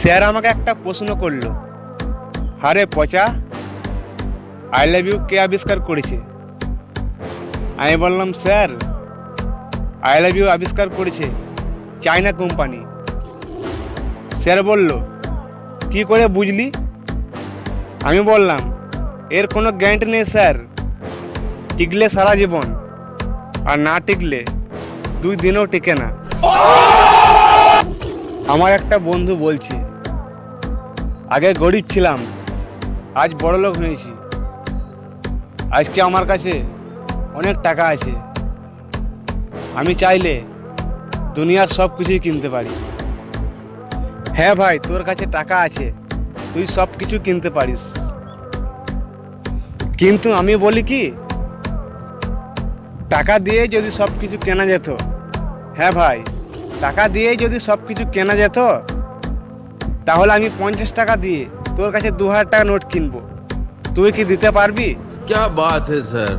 Sir আমাকে একটা প্রশ্ন করলো, আরে পচা, আই লাভ ইউ কে আবিষ্কার করেছে? আমি বললাম, স্যার আই লাভ ইউ আবিষ্কার করেছে চায়না কোম্পানি। স্যার বলল, কি করে বুঝলি? আমি বললাম, এর কোনো গ্যারান্টি নেই স্যার, টিকলে সারা জীবন, আর না টিকলে 2 দিনও টিকে না। আমার একটা বন্ধু বলছে, আগে গরিব ছিলাম, আজ বড়লোক হয়েছি, আজকে আমার কাছে অনেক টাকা আছে, আমি চাইলে দুনিয়ার সব কিছুই কিনতে পারি। হ্যাঁ ভাই, তোর কাছে টাকা আছে, তুই সব কিছু কিনতে পারিস, কিন্তু আমি বলি কি, টাকা দিয়ে যদি সব কিছু কেনা যেত, হ্যাঁ ভাই, টাকা দিয়েই যদি সব কিছু কেনা যেত, তাহলে আমি 50 টাকা দিয়ে তোর কাছে 2000 টাকা নোট কিনবো, তুই কি দিতে পারবি? क्या बात है सर।